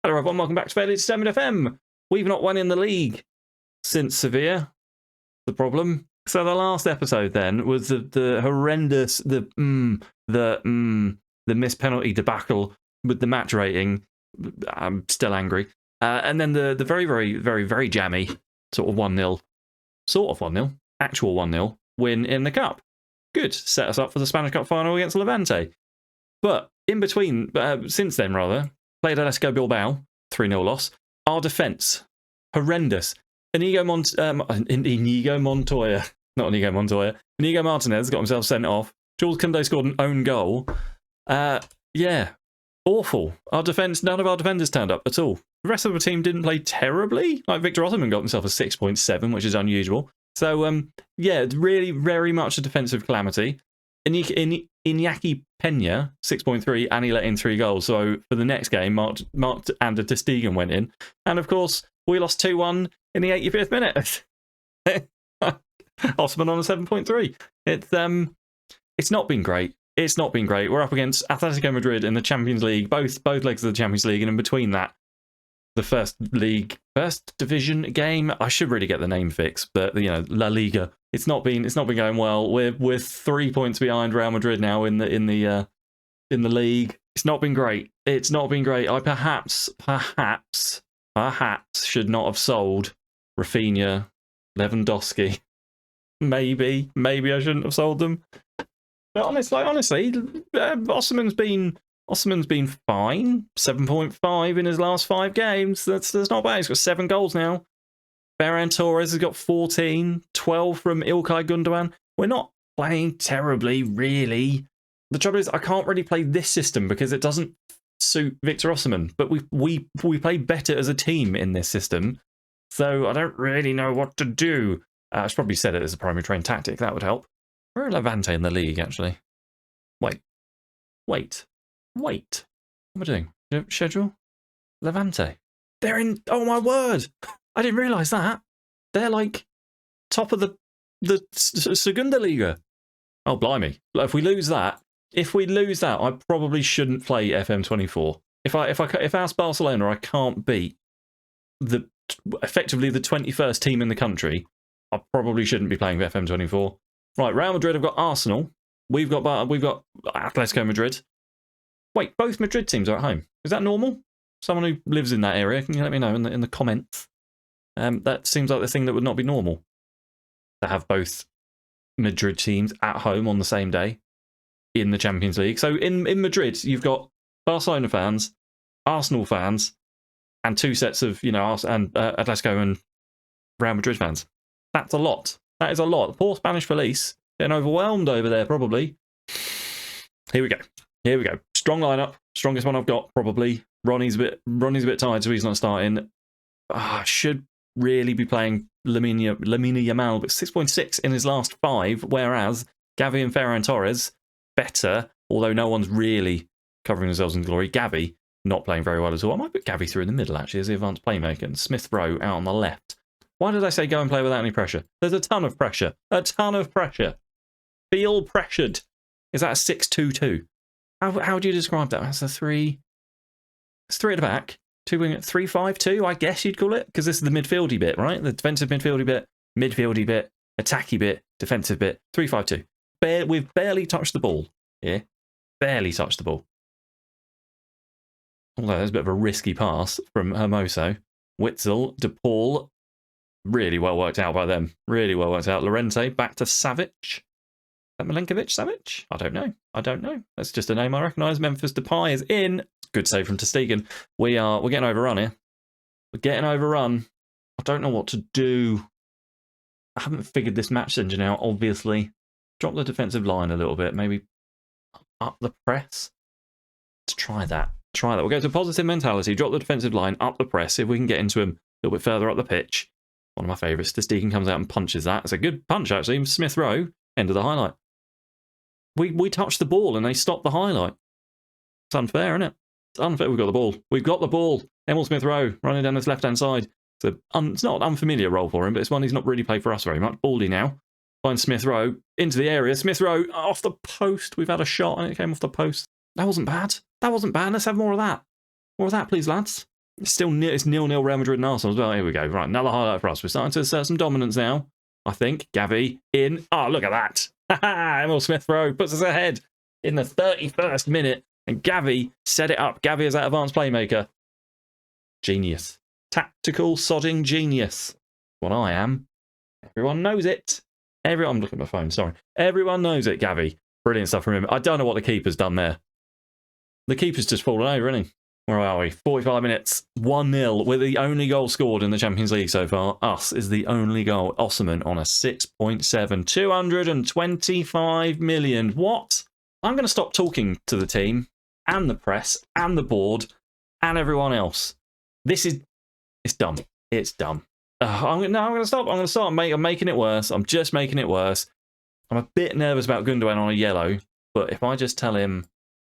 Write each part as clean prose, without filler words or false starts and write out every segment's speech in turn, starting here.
Hello everyone, welcome back to FairlyDeterminedFM. We've not won in the league since Sevilla. The problem. So the last episode then was the horrendous, the missed penalty debacle with the match rating. I'm still angry. And then the very jammy sort of 1-0, actual 1-0 win in the cup. Good, set us up for the Spanish Cup final against Levante. But in between, since then rather, played Atletico Bilbao, 3-0 loss. Our defence, horrendous. Inigo Martinez got himself sent off. Jules Koundé scored an own goal. Yeah, awful. Our defence, none of our defenders turned up at all. The rest of the team didn't play terribly. Like Victor Osimhen got himself a 6.7, which is unusual. So, yeah, it's really very much a defensive calamity. Iñaki Peña, 6.3, and he let in 3 goals. So for the next game, Mark and ter Stegen went in. And of course, we lost 2-1 in the 85th minute. Osimhen on a 7.3. It's not been great. It's not been great. We're up against Atletico Madrid in the Champions League, both legs of the Champions League, and in between that, the first division game. I should really get the name fixed, but you know, La Liga. It's not been going well. We're 3 points behind Real Madrid now in the league. It's not been great. It's not been great. I perhaps should not have sold Rafinha, Lewandowski. Maybe I shouldn't have sold them. But honestly, Osimhen's been fine. 7.5 in his last 5 games. That's not bad. He's got 7 goals now. Ferran Torres has got 14, 12 from İlkay Gundogan. We're not playing terribly, really. The trouble is, I can't really play this system because it doesn't suit Victor Osimhen. But we play better as a team in this system, so I don't really know what to do. I should probably set it as a primary train tactic. That would help. We're Levante in the league, actually. Wait. What am I doing? Schedule? Levante. They're in... Oh, my word! I didn't realise that. They're like top of the Segunda Liga. Oh, blimey. If we lose that, I probably shouldn't play FM24. If I ask Barcelona, I can't beat effectively the 21st team in the country, I probably shouldn't be playing FM24. Right, Real Madrid have got Arsenal. We've got Atletico Madrid. Wait, both Madrid teams are at home. Is that normal? Someone who lives in that area, can you let me know in the comments? That seems like the thing that would not be normal, to have both Madrid teams at home on the same day in the Champions League. So in Madrid, you've got Barcelona fans, Arsenal fans, and 2 sets of Atletico and Real Madrid fans. That's a lot. That is a lot. The poor Spanish police getting overwhelmed over there, probably. Here we go. Strong lineup. Strongest one I've got, probably. Ronnie's a bit tired, so he's not starting. Should really be playing Lamine Yamal, but 6.6 in his last 5, whereas Gavi and Ferran Torres, better, although no one's really covering themselves in glory. Gavi, not playing very well at all. I might put Gavi through in the middle, actually, as the advanced playmaker, and Smith Rowe out on the left. Why did I say go and play without any pressure? There's a ton of pressure. Feel pressured. Is that a 6-2-2? How do you describe that? That's a 3... It's 3 at the back. 2 wing at 3-5-2, I guess you'd call it, because this is the midfieldy bit, right? The defensive midfieldy bit, attacky bit, defensive bit, 3-5-2. We've barely touched the ball here. Barely touched the ball. Although there's a bit of a risky pass from Hermoso. Witzel, De Paul, really well worked out by them. Really well worked out. Llorente, back to Savic. Is that Milenkovic Savic? I don't know. That's just a name I recognise. Memphis Depay is in. Good save from ter Stegen. We're getting overrun here. We're getting overrun. I don't know what to do. I haven't figured this match engine out, obviously. Drop the defensive line a little bit. Maybe up the press. Let's try that. We'll go to positive mentality. Drop the defensive line, up the press. See if we can get into him a little bit further up the pitch. One of my favourites. ter Stegen comes out and punches that. It's a good punch, actually. Smith Rowe, end of the highlight. We touched the ball and they stopped the highlight. It's unfair, isn't it? It's unfair. We've got the ball. Emil Smith Rowe running down this left-hand side. It's not an unfamiliar role for him, but it's one he's not really played for us very much. Baldy now. Finds Smith Rowe into the area. Smith Rowe off the post. We've had a shot and it came off the post. That wasn't bad. Let's have more of that. More of that, please, lads. It's still it's 0-0 Real Madrid and Arsenal as well. Here we go. Right, another highlight for us. We're starting to assert some dominance now, I think. Gavi in. Oh, look at that. Emil Smith-Rowe puts us ahead in the 31st minute. And Gavi set it up. Gavi is that advanced playmaker. Genius. Tactical sodding genius. What I am. Everyone knows it. I'm looking at my phone, sorry. Everyone knows it, Gavi. Brilliant stuff from him. I don't know what the keeper's done there. The keeper's just fallen over, isn't he? Where are we? 45 minutes. 1-0. We're the only goal scored in the Champions League so far. Us is the only goal. Osimhen on a 6.7. 225 million. What? I'm going to stop talking to the team and the press and the board and everyone else. It's dumb. It's dumb. I'm going to stop. I'm going to start. I'm making it worse. I'm just making it worse. I'm a bit nervous about Gundogan on a yellow, but if I just tell him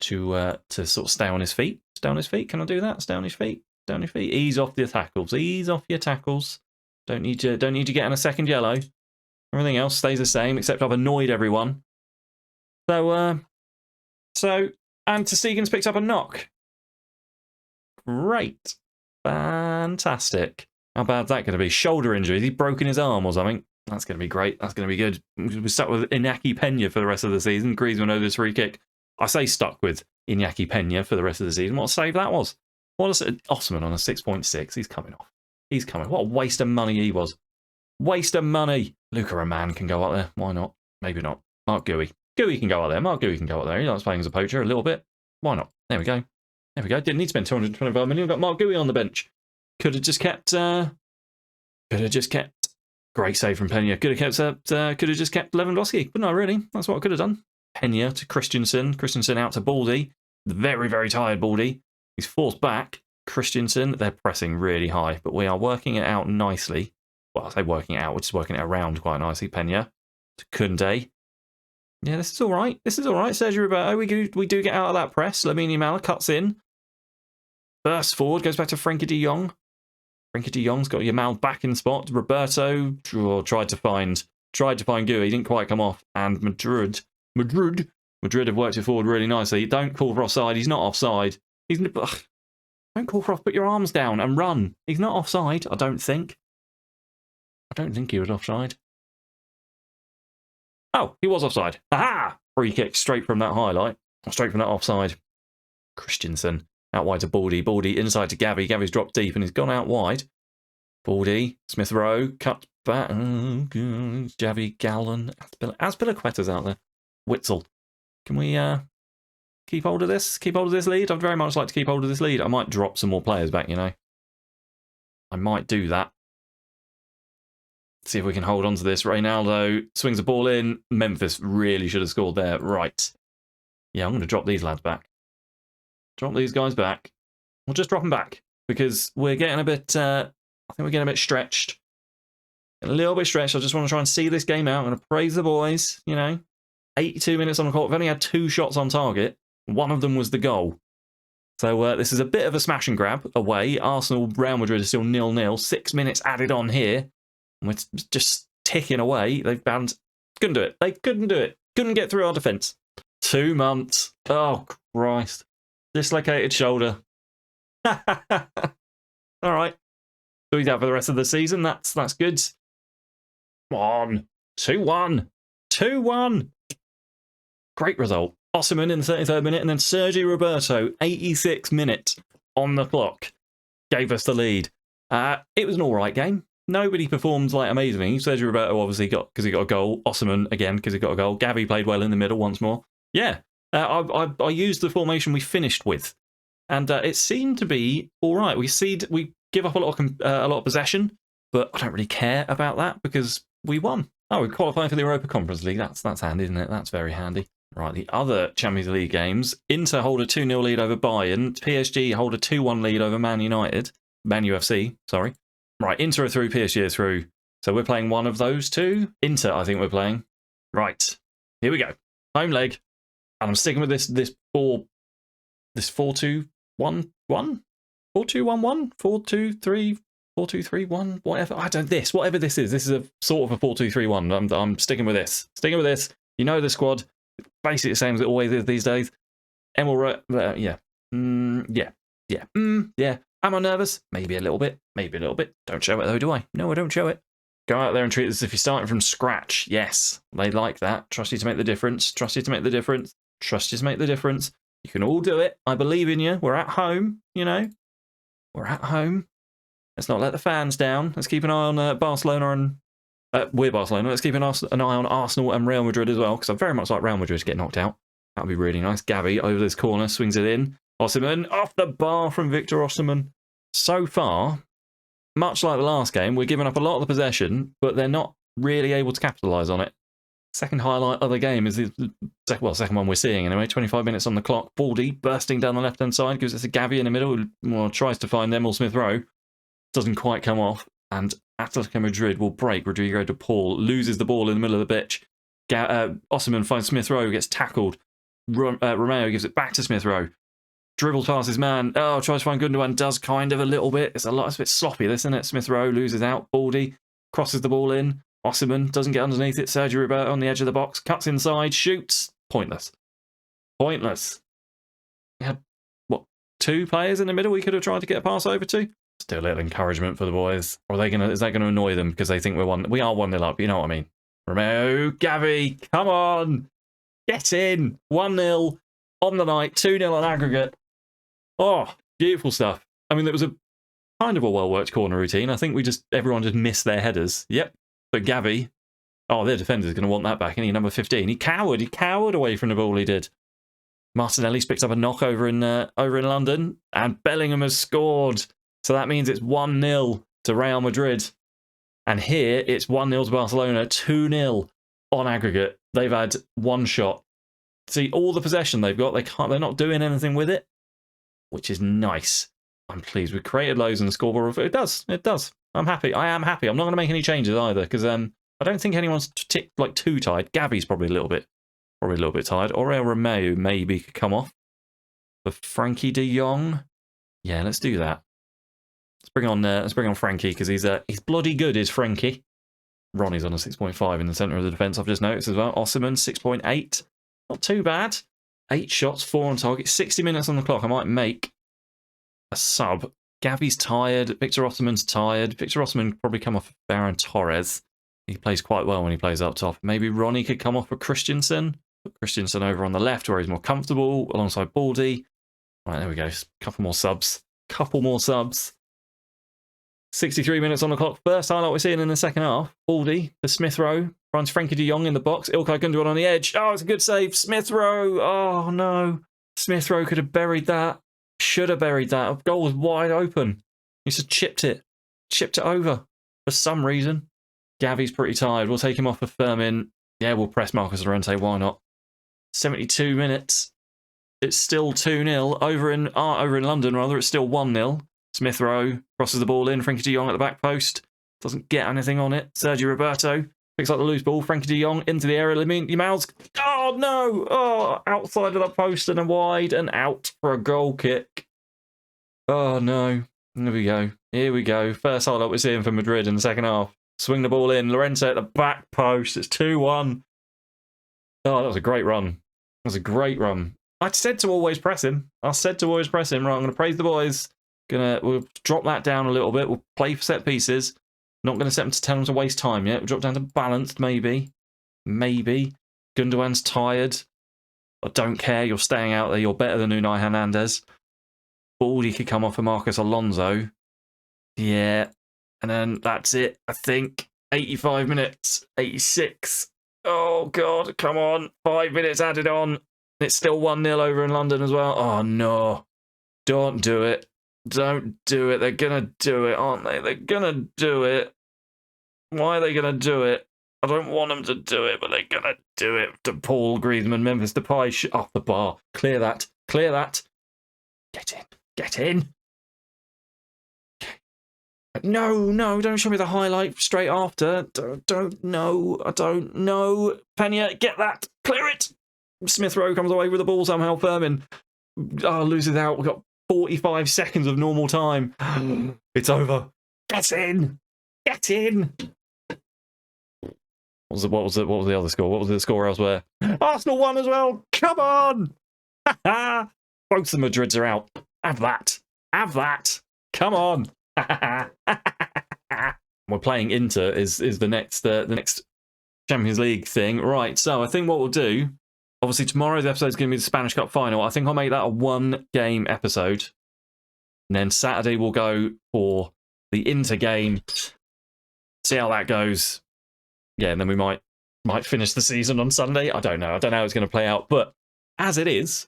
to sort of stay on his feet, can I do that? Stay on his feet. Ease off the tackles. Ease off your tackles. Don't need you getting a second yellow. Everything else stays the same, except I've annoyed everyone. And Ter Stegen's picked up a knock. Great. Fantastic. How bad's that going to be? Shoulder injury. Has he broken his arm or something? That's going to be great. That's going to be good. We're stuck with Iñaki Peña for the rest of the season. Griezmann over this free kick. I say stuck with Iñaki Peña for the rest of the season. What a save that was. Osimhen on a 6.6. He's coming off. He's coming. What a waste of money he was. Waste of money. Luka Roman can go up there. Why not? Maybe not. Mark Gui. Gui can go up there. Mark Gui can go up there. He likes playing as a poacher a little bit. Why not? There we go. There we go. Didn't need to spend 225 million. We've got Mark Gui on the bench. Could have just kept. Great save from Peña. Could have just kept Lewandowski. But no, really. That's what I could have done. Peña to Christensen. Christensen out to Baldy. Very, very tired Baldy. He's forced back. Christensen. They're pressing really high, but we are working it out nicely. Well, I say working it out. We're just working it around quite nicely. Peña to Koundé. Yeah, this is all right. This is all right. Sergio Roberto. We do get out of that press. Lamine Yamal cuts in. Bursts forward. Goes back to Frenkie de Jong. Frenkie de Jong's got Yamal back in spot. Roberto tried to find Gui. He didn't quite come off. And Madrid have worked it forward really nicely. Don't call for offside. He's not offside. Don't call for off. Put your arms down and run. He's not offside, I don't think. I don't think he was offside. Oh, he was offside. Aha! Free kick straight from that highlight. Straight from that offside. Christensen. Out wide to Baldy. Baldy inside to Gavi. Gavi's dropped deep and he's gone out wide. Baldy. Smith-Rowe. Cut back. Javi Gallen. Azpilicueta's out there. Witzel. Can we keep hold of this? Keep hold of this lead? I'd very much like to keep hold of this lead. I might drop some more players back, you know. I might do that. See if we can hold on to this. Reynaldo swings the ball in. Memphis really should have scored there. Right. Yeah, I'm going to drop these lads back. Drop these guys back. We'll just drop them back because we're getting a bit, I think we're getting a bit stretched. A little bit stretched. I just want to try and see this game out. I'm going to praise the boys, you know. 82 minutes on the clock. We've only had 2 shots on target. One of them was the goal. So this is a bit of a smash and grab away. Arsenal, Real Madrid is still 0-0. 6 minutes added on here. And we're just ticking away. They've banned. Couldn't do it. They couldn't do it. Couldn't get through our defence. 2 months. Oh, Christ. Dislocated shoulder. All right. So he's out for the rest of the season. That's good. Come on. 2-1. 2-1. Great result. Osimhen in the 33rd minute, and then Sergio Roberto, 86th minute on the clock, gave us the lead. It was an all right game. Nobody performed like amazingly. Sergio Roberto obviously because he got a goal. Osimhen again because he got a goal. Gavi played well in the middle once more. Yeah, I used the formation we finished with, and it seemed to be all right. We give up a lot of possession, but I don't really care about that because we won. Oh, we qualified for the Europa Conference League. That's handy, isn't it? That's very handy. Right, the other Champions League games. Inter hold a 2-0 lead over Bayern. PSG hold a 2-1 lead over Man UFC, sorry. Right, Inter are through, PSG are through. So we're playing one of those two. Inter, I think we're playing. Right, here we go. Home leg. And I'm sticking with this 4-2-1-1? 4-2-1-1? 4-2-3, 4-2-3-1, whatever. Whatever this is. This is a sort of a 4-2-3-1. I'm sticking with this. Sticking with this. You know the squad. Basically the same as it always is these days. Emil, yeah. Am I nervous? Maybe a little bit. Maybe a little bit. Don't show it though, do I? No, I don't show it. Go out there and treat it as if you're starting from scratch. Yes, they like that. Trust you to make the difference. Trust you to make the difference. Trust you to make the difference. You can all do it. I believe in you. We're at home, you know. We're at home. Let's not let the fans down. Let's keep an eye on Barcelona and... we're Barcelona. Let's keep an eye on Arsenal and Real Madrid as well, because I very much like Real Madrid to get knocked out. That would be really nice. Gavi over this corner, swings it in. Osimhen off the bar from Victor Osimhen. So far, much like the last game, we're giving up a lot of the possession, but they're not really able to capitalise on it. Second highlight of the game is the second one we're seeing anyway. 25 minutes on the clock. Baldy bursting down the left-hand side, gives it to Gavi in the middle, who tries to find Emil Smith-Rowe. Doesn't quite come off, and Atletico Madrid will break. Rodrigo de Paul loses the ball in the middle of the pitch. Osimhen finds Smith-Rowe, gets tackled. Romeo gives it back to Smith-Rowe. Dribbles past his man. Oh, tries to find Gundogan. Does kind of a little bit. It's a bit sloppy, this, isn't it? Smith-Rowe loses out. Baldy crosses the ball in. Osimhen doesn't get underneath it. Sergio Roberto on the edge of the box. Cuts inside. Shoots. Pointless. Pointless. We had, what, 2 players in the middle we could have tried to get a pass over to? Still a little encouragement for the boys. Or are they is that going to annoy them because they think we are 1-0 up? You know what I mean? Romeo, Gavi, come on. Get in. 1-0 on the night. 2-0 on aggregate. Oh, beautiful stuff. I mean, it was a kind of a well-worked corner routine. I think everyone just missed their headers. Yep. But Gavi, oh, their defender's going to want that back, isn't he? Number 15. He cowered away from the ball, he did. Martinelli's picked up a knock over in London, and Bellingham has scored. So that means it's 1-0 to Real Madrid. And here, it's 1-0 to Barcelona, 2-0 on aggregate. They've had one shot. See, all the possession they've got, they're not doing anything with it, which is nice. I'm pleased. We've created loads in the scoreboard. It does. I'm happy. I am happy. I'm not going to make any changes either, because I don't think anyone's too tired. Gavi's probably a little bit tired. Aurel Romeo maybe could come off. But Frankie de Jong, yeah, let's do that. Let's bring on Frankie, because he's bloody good, is Frankie. Ronnie's on a 6.5 in the centre of the defence, I've just noticed as well. Osimhen, 6.8. Not too bad. 8 shots, 4 on target, 60 minutes on the clock. I might make a sub. Gavi's tired. Victor Osimhen's tired. Victor Osimhen probably come off Baron Torres. He plays quite well when he plays up top. Maybe Ronnie could come off for Christensen. Put Christensen over on the left where he's more comfortable, alongside Baldy. Right, there we go. Couple more subs. 63 minutes on the clock. First highlight we're seeing in the second half. Baldy for Smith-Rowe. Finds Frankie de Jong in the box. Ilkay Gundogan on the edge. Oh, it's a good save. Smith-Rowe. Oh, no. Smith-Rowe could have buried that. Should have buried that. The goal was wide open. He just chipped it. Chipped it over. For some reason. Gavi's pretty tired. We'll take him off for Firmin. Yeah, we'll press Marcus Llorente. Why not? 72 minutes. It's still 2-0. Over in London, rather, it's still 1-0. Smith-Rowe crosses the ball in. Frankie de Jong at the back post. Doesn't get anything on it. Sergio Roberto picks up the loose ball. Frankie de Jong into the area. Yamal's... Oh, no! Oh, outside of the post and a wide and out for a goal kick. Oh, no. Here we go. Here we go. First highlight we're seeing for Madrid in the second half. Swing the ball in. Llorente at the back post. It's 2-1. Oh, that was a great run. That was a great run. I said to always press him. Right, I'm going to praise the boys. We'll drop that down a little bit. We'll play for set pieces. Not going to set them to tell them to waste time yet. We'll drop down to balanced, maybe. Maybe. Gundogan's tired. I don't care. You're staying out there. You're better than Unai Hernandez. Baldy could come off for Marcos Alonso. Yeah. And then that's it, I think. 85 minutes. 86. Oh, God. Come on. 5 minutes added on. It's still 1-0 over in London as well. Oh, no. Don't do it. Don't do it. They're going to do it, aren't they? They're going to do it. Why are they going to do it? I don't want them to do it, but they're going to do it. De Paul, Griezmann, Memphis Depay, off the bar. Clear that. Clear that. Get in. Get in. No, don't show me the highlight straight after. Don't know. I don't know. Pena, get that. Clear it. Smith-Rowe comes away with the ball somehow. Firmin loses out. We've got 45 seconds of normal time. It's over. Get in. Get in. What was the other score? What was the score elsewhere? Arsenal won as well. Come on. Both the Madrids are out. Have that. Have that. Come on. We're playing Inter is the next Champions League thing. Right, so I think what we'll do, obviously tomorrow's episode is going to be the Spanish Cup final. I think I'll make that a 1-game episode. And then Saturday we'll go for the Inter game. See how that goes. Yeah, and then we might finish the season on Sunday. I don't know. I don't know how it's going to play out. But as it is,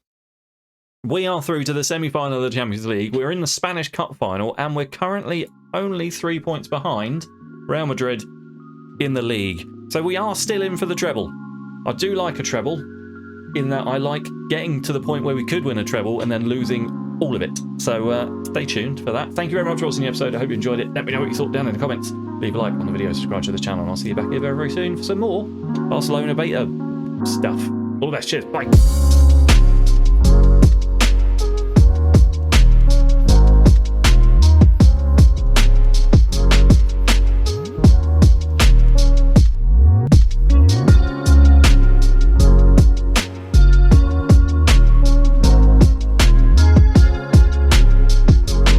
we are through to the semi-final of the Champions League. We're in the Spanish Cup final, and we're currently only 3 points behind Real Madrid in the league. So we are still in for the treble. I do like a treble, in that I like getting to the point where we could win a treble and then losing all of it. So stay tuned for that. Thank you very much for watching the episode. I hope you enjoyed it. Let me know what you thought down in the comments. Leave a like on the video, subscribe to the channel, and I'll see you back here very, very soon for some more Barcelona beta stuff. All the best. Cheers. Bye.